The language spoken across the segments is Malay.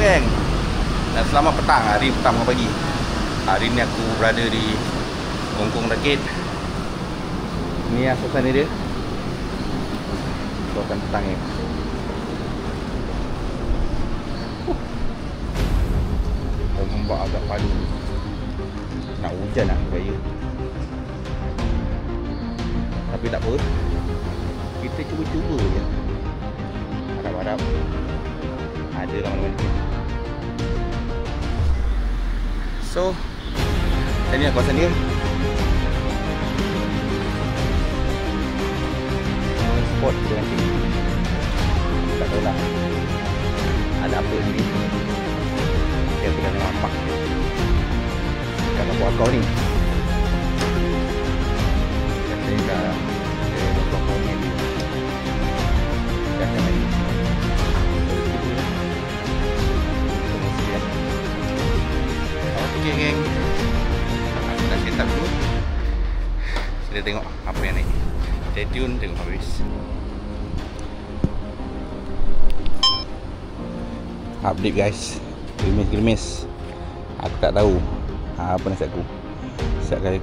geng. Dan selamat petang, hari pertama pagi. Hari ni aku berada di Hongkong Rakit. Ni lah suasana dia. Suasana petang ni. Ombak agak padu. Nak hujan lah raya. Tapi tak apa, kita cuba-cuba je. Harap-harap ada lah mana-mana. So, ini lah kawasan dia. Spot kita nanti. Tak tahu lah ada apa ni. Dia aku dah nampak kat kapal ni. Katanya dah kapal ni dah sampai ni. Okay geng, aku dah set up dulu. Kita tengok apa yang naik. Stay tune, tengok habis. Update guys, gerimis-gerimis. Aku tak tahu apa nasihat aku. Setiap kali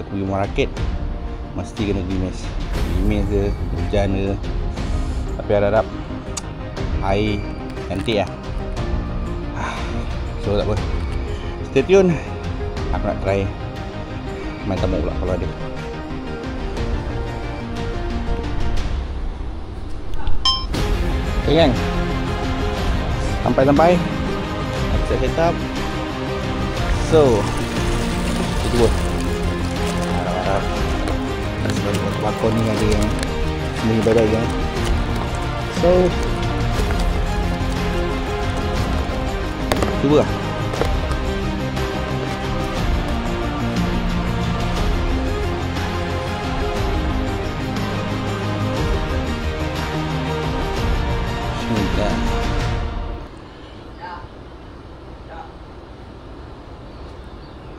aku pergi rumah rakit, mesti kena gerimis. Gerimis ke, hujan ke. Tapi harap-harap air cantik lah. So tak apa, stay tune. Aku nak try main tamu pula kalau ada. Okay gang, sampai-sampai aku set up. So kita cuba. Harap-harap sebab bakon ni ada yang sembunyi baik-baik kan. So cuba lah.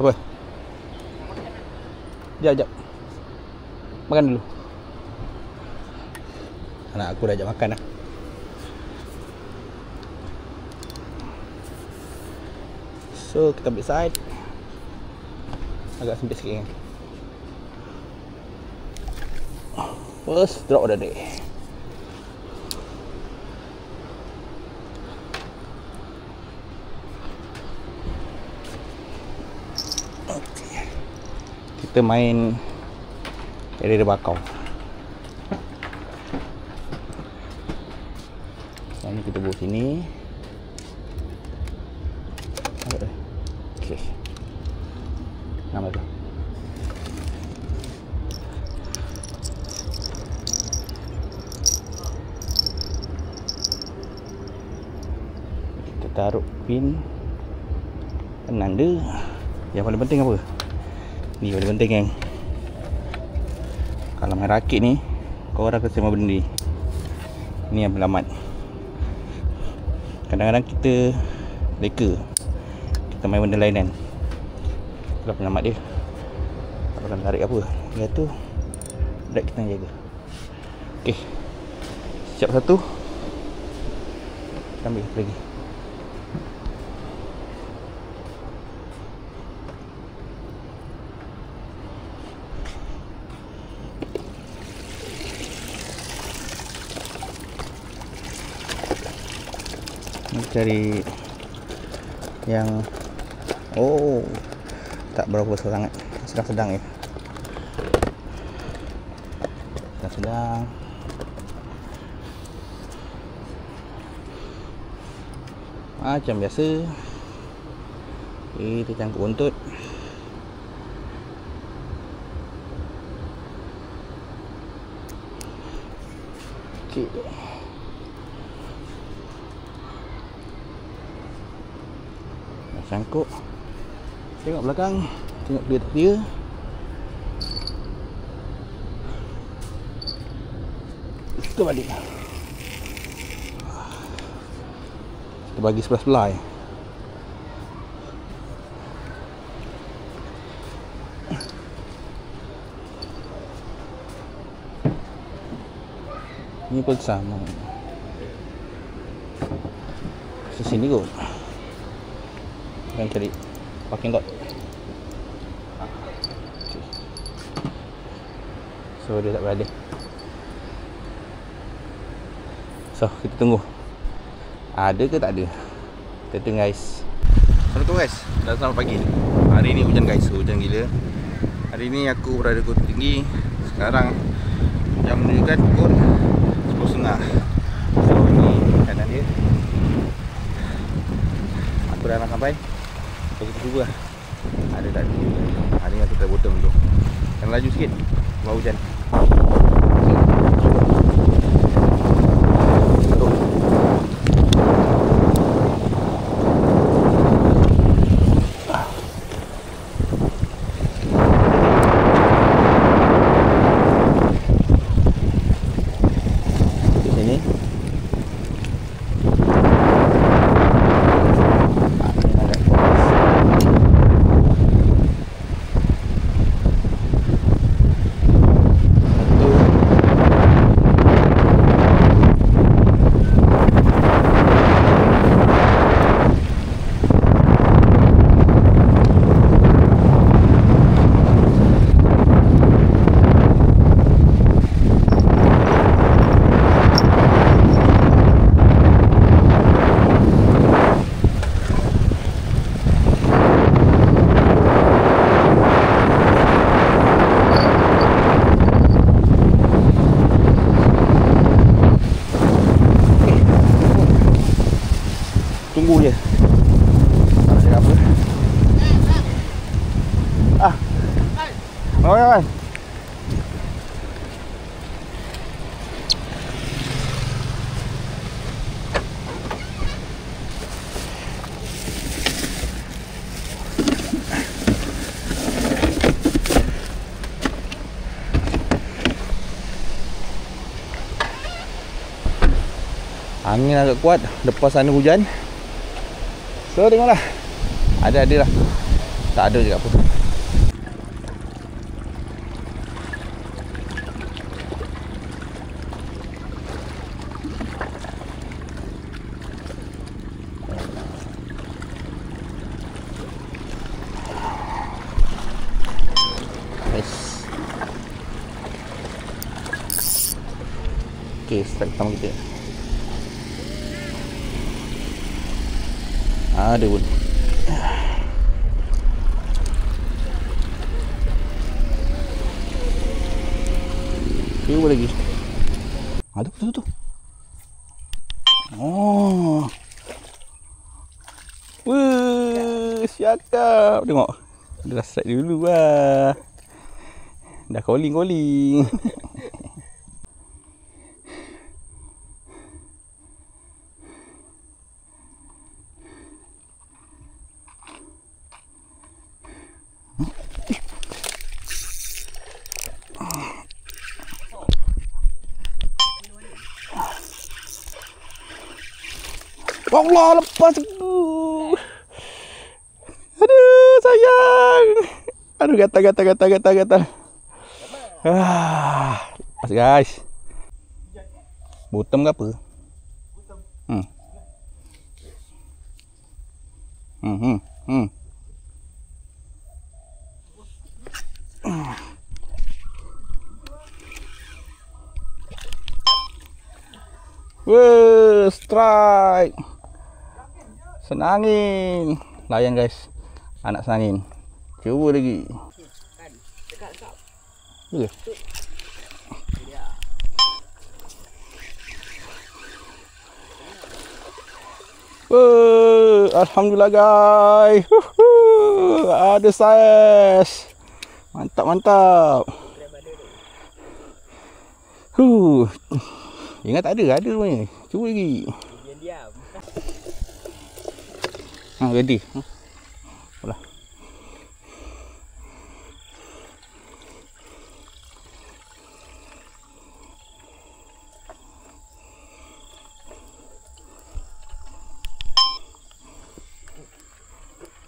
Apa? Sekejap. Makan dulu. Anak aku dah ajak makan lah. So kita ambil side. Agak sempit sikit kan. First drop dah deh. Kita main area bakau. Yang ni kita bawa sini. Okey. Nama tu. Kita taruh pin penanda. Yang paling penting apa? Ni paling penting kan. Kalau main rakit ni, kau orang kena semua benda ni. Ni yang pelamat. Kadang-kadang kita leka, kita main benda lain kan. Itulah pelamat dia. Kalau kena tarik apa, dia tu drag kita jaga. Okay, siap satu. Kita ambil lagi. Cari yang tak berapa besar sangat, sedang-sedang ya. Sedang-sedang. Macam biasa. Kita cangkuk buntut. Okey. Sangkuk. Tengok belakang. Tengok clear tak clear. Kita balik. Kita bagi sebelah-sebelah. Ini pun sama. ke sini kot. Dan cari parking lot. So dia tak berada. So kita tunggu. Ada ke tak ada? Kita tengok guys. Assalamualaikum guys. Dah selamat pagi. Hari ni hujan guys, hujan gila. Hari ni aku berada di Kota Tinggi. Sekarang jam menunjukkan pukul 10.30. So ni keadaan dia. Aku dah nak sampai. So kita cuba ada tak ada. Hari ni aku tak bottom tu. Yang laju sikit sebab hujan. Tunggu je. Tak nak cakap apa. Oi. Angin agak kuat, lepas sana hujan. So tengoklah. Ada lah. Tak ada juga apa. Nice. Okay, start pertama kita. Ada pun. Cuba lagi. Ada tu. Oh. Wah, siakap. Tengok. Dia dah strike dulu lah. Dah calling. Allah, lepas aku. Aduh, sayang. Aduh, gatal. Lepas guys. Bottom ke apa? Wah, strike. Senangin. Layan guys. Anak senangin. Cuba lagi. Ya. Alhamdulillah guys. Ada saiz. Mantap. Ingat tak ada sebenarnya. Cuba lagi. Diam. Ready. Bola.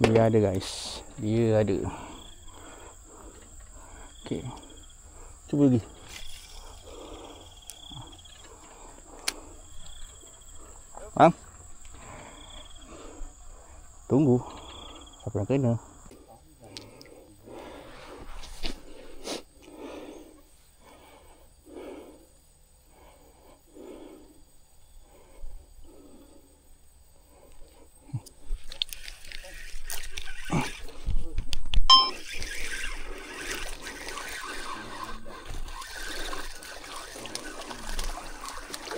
Dia ada guys. Dia ada. Okey. Cuba lagi. Bang. Tunggu. Siapa yang kena?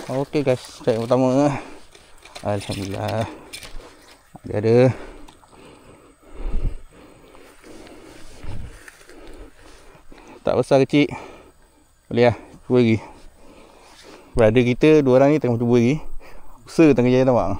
Okey guys, step yang pertama. Alhamdulillah. Ada. Tak besar kecil. Boleh lah, cuba lagi. Brother kita, dua orang ni tengah cuba lagi. Usaha tengah jaya nampak.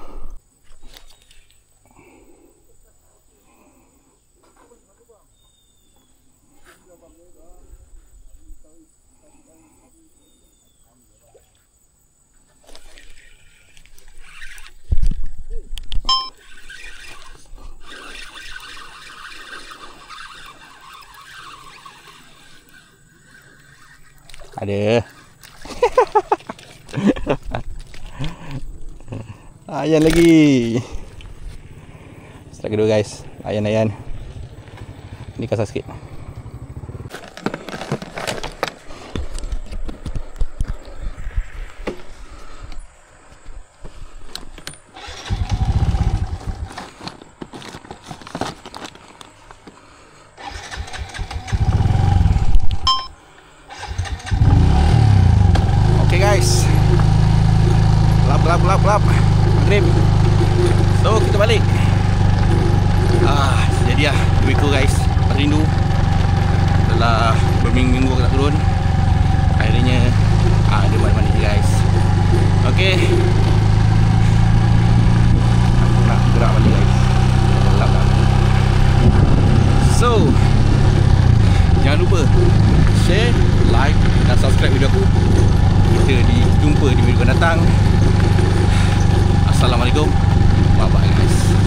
Ada. Ayan lagi. Start kedua guys. Ayan. Ni kasar sikit. Guys, lap maghrib. So kita balik. Jadi lah Wiko guys, rindu. Setelah berminggu-minggu aku tak turun, akhirnya ada balik guys. Okay, aku nak gerak balik guys. Lap. So jangan lupa share, like dan subscribe video aku. Kita jumpa di video akan datang. Assalamualaikum. Bye bye guys.